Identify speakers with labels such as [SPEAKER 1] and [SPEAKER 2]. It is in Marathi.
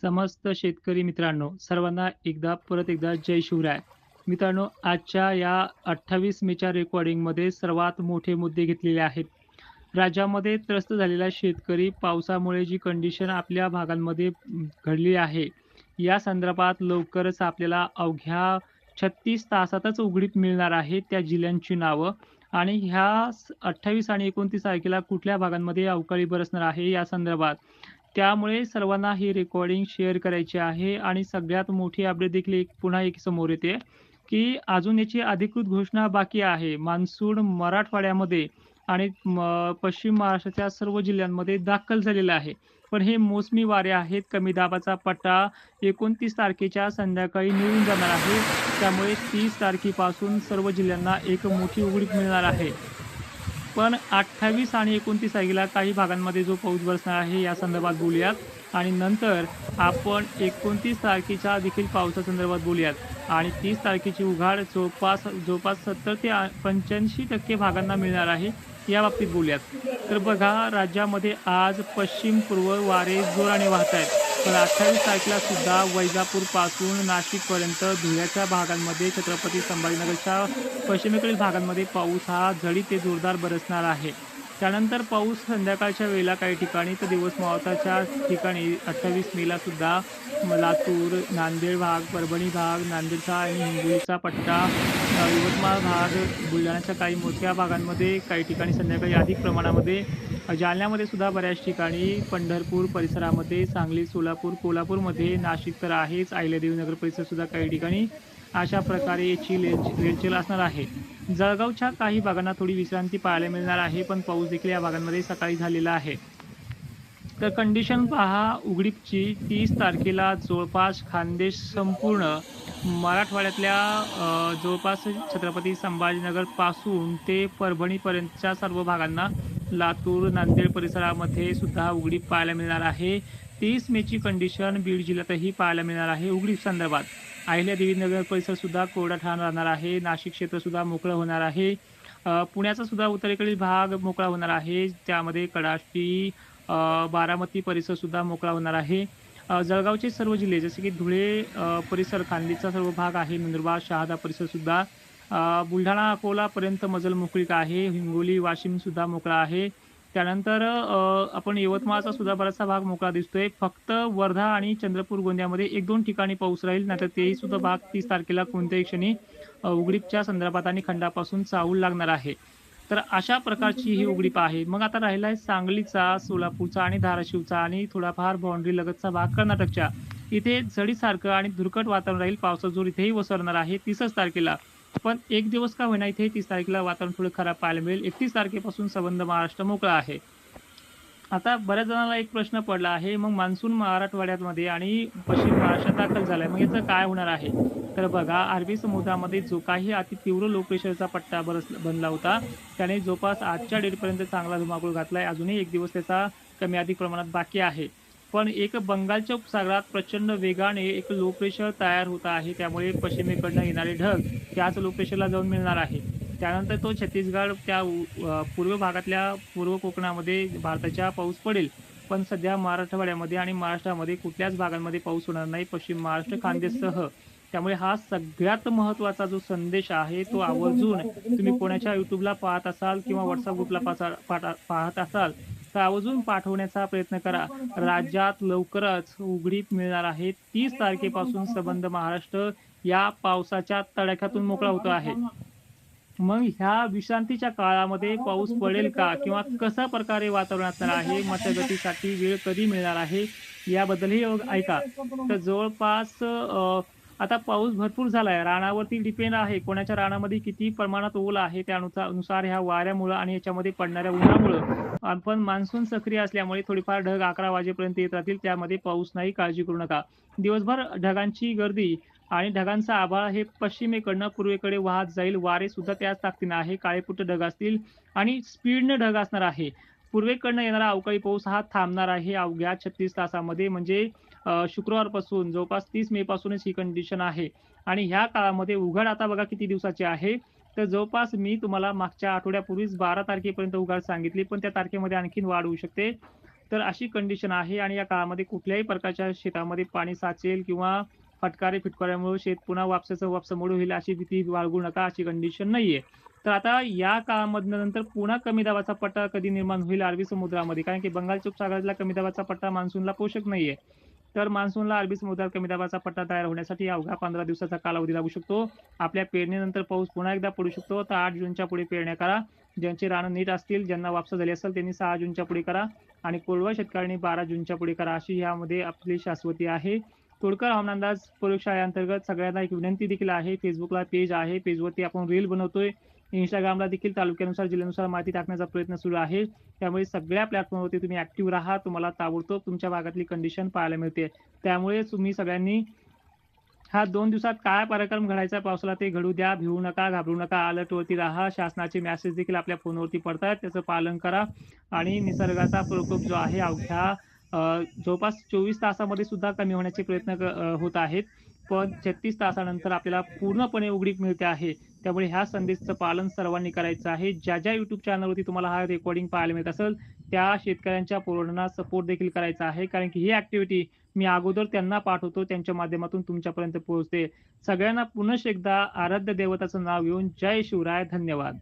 [SPEAKER 1] समस्त शेतकरी मित्रांनो, सर्वांना परत एकदा जय शिवराय. मित्रांनो, आजच्या या 28 मेच्या रेकॉर्डिंगमध्ये सर्वात मोठे मुद्दे घेतलेले आहेत. राज्यामध्ये त्रस्त झालेला शेतकरी, पावसामुळे जी कंडिशन आपल्या भागांमध्ये घडली आहे, या संदर्भात लवकरच आपल्याला अवघ्या 36 तासातच उघडीप मिळणार आहे त्या जिल्ह्यांची नावं आणि ह्या 28 आणि 29 तारखेला कुठल्या भागांमध्ये अवकाळी बरसणार आहे या संदर्भात. त्यामुळे सर्वांना ही रेकॉर्डिंग शेअर करायची आहे आणि सगळ्यात मोठी अपडेट देखील पुन्हा एक समोर येते, की अजून याची अधिकृत घोषणा बाकी आहे. मान्सून मराठवाड्यामध्ये आणि पश्चिम महाराष्ट्राच्या सर्व जिल्ह्यांमध्ये दाखल झालेलं आहे. पण हे मोसमी वारे आहेत. कमी दाबाचा पट्टा 29 तारखेच्या संध्याकाळी निघून जाणार आहे. त्यामुळे 30 तारखेपासून सर्व जिल्ह्यांना एक मोठी उघडीप मिळणार आहे. पण 28 आणि 29 तारखेला काही भागांमध्ये जो पाऊस बरसणार आहे या संदर्भात बोलूयात आणि नंतर आपण 29 तारखेच्या देखील पावसासंदर्भात बोलूयात आणि 30 तारखेची उघाड जवळपास 70 ते 85% भागांना मिळणार आहे, याबाबतीत बोलूयात. तर बघा, राज्यामध्ये आज पश्चिम-पूर्व वारे जोराने वाहत आहेत. पण 28 तारखेला सुद्धा वैजापूरपासून नाशिकपर्यंत धुळ्याच्या भागांमध्ये, छत्रपती संभाजीनगरच्या पश्चिमेकडील भागांमध्ये पाऊस हा झडी ते जोरदार बरसणार आहे. त्यानंतर पाऊस संध्याकाळच्या वेळेला काही ठिकाणी तर दिवस मावळताच्या ठिकाणी 28 मेला सुद्धा लातूर, नांदेड भाग, परभणी भाग, नांदेडचा आणि हिंगोलीचा पट्टा, यवतमाळ भाग, बुलढाण्याच्या काही मोठ्या भागांमध्ये काही ठिकाणी संध्याकाळी अधिक प्रमाणामध्ये, जालन्यामध्ये सुद्धा बऱ्याच ठिकाणी, पंढरपूर परिसरामध्ये, सांगली, सोलापूर, कोल्हापूरमध्ये, नाशिक तर आहेच, अहिल्यादेवी नगर परिसर सुद्धा काही ठिकाणी अशा प्रकारे याची रेलचेल असणार आहे. जळगावच्या काही भागांना थोडी विश्रांती पाहायला मिळणार आहे, पण पाऊस देखील या भागांमध्ये सकाळी झालेला आहे. तर कंडिशन पहा उघडीपची. 30 तारखेला जवळपास खान्देश संपूर्ण मराठवाड्यातल्या जवळपास छत्रपती संभाजीनगरपासून ते परभणीपर्यंतच्या सर्व भागांना, लातूर, नांदेड परिसरामध्ये सुद्धा उघडीप पाहायला मिळणार आहे. 30 मेची कंडिशन बीड जिल्ह्यातही पाहायला मिळणार आहे उघडीप संदर्भात. अहिल्यादेवी नगर परिसरसुद्धा कोरडा ठाण राहणार आहे. नाशिक क्षेत्रसुद्धा मोकळं होणार आहे. पुण्याचा सुद्धा उत्तरेकडील भाग मोकळा होणार आहे. त्यामध्ये कडाष्टी, बारामती परिसरसुद्धा मोकळा होणार आहे. जळगावचे सर्व जिल्हे जसे की धुळे परिसर, खांदीचा सर्व भाग आहे, नंदुरबार, शहादा परिसरसुद्धा, बुलढाणा, अकोलापर्यंत मजल मोकळीक आहे. हिंगोली, वाशिमसुद्धा मोकळा आहे. त्यानंतर आपण यवतमाळचा सुद्धा बराचसा भाग मोकळा दिसतोय. फक्त वर्धा आणि चंद्रपूर, गोंदियामध्ये 1-2 ठिकाणी पाऊस राहील. नाहीतर तेही सुद्धा भाग 30 तारखेला कोणत्याही क्षणी उघडीपच्या संदर्भात आणि खंडापासून चाहूल लागणार आहे. तर अशा प्रकारची ही उघडीप आहे. मग आता राहिला आहे सांगलीचा, सोलापूरचा आणि धाराशिवचा आणि थोडाफार बाउंड्री लगतचा भाग कर्नाटकच्या. इथे झडीसारखं आणि धुरकट वातावरण राहील. पावसाचा जोर इथेही ओसरणार आहे 30च तारखेला. पण एक दिवस का होईना इथे 30 तारखेला वातावरण थोडं खराब पाहायला मिळेल. 31 तारखेपासून संबंध महाराष्ट्र मोकळा आहे. आता बऱ्याच जणांना एक प्रश्न पडला आहे, मग मान्सून मराठवाड्यामध्ये आणि पश्चिम महाराष्ट्रात दाखल झालाय, मग याचं काय होणार आहे? तर बघा, अरबी समुद्रामध्ये जो काही अतितीव्र लो प्रेशरचा पट्टा बनला होता, त्याने जवळपास आजच्या डेटपर्यंत चांगला धुमाकूळ घातलाय. अजूनही एक दिवस त्याचा कमी अधिक प्रमाणात बाकी आहे. पण एक बंगालच्या उपसागरात प्रचंड वेगाने एक लो प्रेशर तयार होत आहे. त्यामुळे पश्चिमेकडनं येणारे ढग त्याच लो प्रेशरला जाऊन मिळणार आहे. त्यानंतर तो छत्तीसगड त्या पूर्व भागातल्या पूर्व कोकणामध्ये भारताच्या पाऊस पडेल. पण सध्या मराठवाड्यामध्ये आणि महाराष्ट्रामध्ये कुठल्याच भागांमध्ये पाऊस होणार नाही, पश्चिम महाराष्ट्र, खानदेशसह. त्यामुळे हा सगळ्यात महत्त्वाचा जो संदेश आहे तो आवर्जून तुम्ही कोणाच्या YouTubeला पाहत असाल किंवा WhatsApp ग्रुपला पाहत असाल तर आवर्जून पाठवण्याचा प्रयत्न करा. राज्यात लवकरच उघडीप मिळणार आहे. 30 तारखेपासून संबंध महाराष्ट्र या पावसाच्या तडाख्यातून मोकळा होतो आहे. मग ह्या विश्रांतीच्या काळामध्ये पाऊस पडेल का? किंवा कशा प्रकारे वातावरण असणार आहे? मशागतीसाठी वेळ कधी मिळणार आहे? याबद्दलही ऐका. तर जवळपास आता पाऊस भरपूर झाला आहे. रानावरती डिपेंड आहे. कोणाच्या रानामध्ये किती प्रमाणात ओल आहे त्यानुसार ह्या वाऱ्यामुळं आणि याच्यामध्ये पडणाऱ्या उन्हामुळं आपण मान्सून सक्रिय असल्यामुळे थोडीफार ढग 11 वाजेपर्यंत येत राहतील. त्यामध्ये पाऊस नाही, काळजी करू नका. दिवसभर ढगांची गर्दी आणि ढगांचा आभाळ हे पश्चिमेकडनं पूर्वेकडे वाहत जाईल. वारे सुद्धा त्याच ताकदीनं आहे. काळेपुट्ट ढग असतील आणि स्पीडनं ढग असणार आहे. पूर्वेकडनं येणारा अवकाळी पाऊस हा थांबणार आहे अवघ्या 36 तासामध्ये. म्हणजे शुक्रवारपासून जवळपास 30 मे पासूनच ही कंडिशन आहे. आणि ह्या काळामध्ये उघड आता बघा किती दिवसाची आहे. तर जवळपास मी तुम्हाला मागच्या आठवड्यापूर्वीच 12 तारखेपर्यंत उघड सांगितली, पण त्या तारखेमध्ये आणखीन वाढ होऊ शकते. तर अशी कंडिशन आहे आणि या काळामध्ये कुठल्याही प्रकारच्या शेतामध्ये पाणी साचेल किंवा फटकारे-फिटकाऱ्यामुळे शेत पुन्हा वापसाचं वापसामुळे होईल अशी भीती बाळगू नका, अशी कंडिशन नाहीये. तर आता या काळामधनं नंतर पुन्हा कमी दाबाचा पट्टा कधी निर्माण होईल अरबी समुद्रामध्ये, कारण की बंगालच्या उपसागरातला कमी दाबाचा पट्टा मान्सूनला पोषक नाहीये. तर मान्सूनला अरबी समुद्रात कमी दाबाचा पट्टा तयार होण्यासाठी अवघा 15 दिवसाचा कालावधी लागू शकतो. आपल्या पेरणीनंतर पाऊस पुन्हा एकदा पडू शकतो. तर 8 जूनच्या पुढे पेरण्या करा. ज्यांची रानं नीट असतील, ज्यांना वापसा झाली असेल त्यांनी 6 जूनच्या पुढे करा आणि कोरडवाहू शेतकऱ्यांनी 12 जूनच्या पुढे करा. अशी यामध्ये आपली शाश्वती आहे. तोडकर हवामान अंदाज प्रयोगशाळेअंतर्गत सगळ्यांना एक विनंती देखील आहे. Facebookला पेज आहे. पेजवरती आपण रील बनवतोय. Instagramला देखील तालुक्यानुसार, जिल्ह्यानुसार माहिती टाकण्याचा प्रयत्न सुरू आहे. त्यामुळे सगळ्या प्लॅटफॉर्मवरती तुम्ही ॲक्टिव्ह राहा. तुम्हाला ताबडतोब तुमच्या भागातली कंडिशन पाहायला मिळते. त्यामुळे तुम्ही सगळ्यांनी हा 2 दिवसात काय पराक्रम घडायचा पावसाला ते घडू द्या. भिवू नका, घाबरू नका. अलर्टवरती राहा. शासनाचे मेसेज देखील आपल्या फोनवरती पडतायत. त्याचं पालन करा आणि निसर्गाचा प्रकोप जो आहे अवघ्या अ, जवळपास 24 तासामध्ये सुद्धा कमी होण्याचे प्रयत्न होत आहेत. पण 36 तासानंतर आपल्याला पूर्णपणे उघडीप मिळते आहे. त्यामुळे ह्या संदेशाचं पालन सर्वांनी करायचं आहे. ज्या YouTube चॅनलवरती तुम्हाला हा रेकॉर्डिंग पाहायला मिळत असेल, त्या शेतकऱ्यांच्या पोरांना सपोर्ट देखील करायचा आहे. कारण की ही ॲक्टिव्हिटी मी अगोदर त्यांना पाठवतो. त्यांच्या माध्यमातून तुमच्यापर्यंत पोहोचते. सगळ्यांना पुनश्च एकदा आराध्य दैवताचं नाव घेऊन जय शिवराय. धन्यवाद.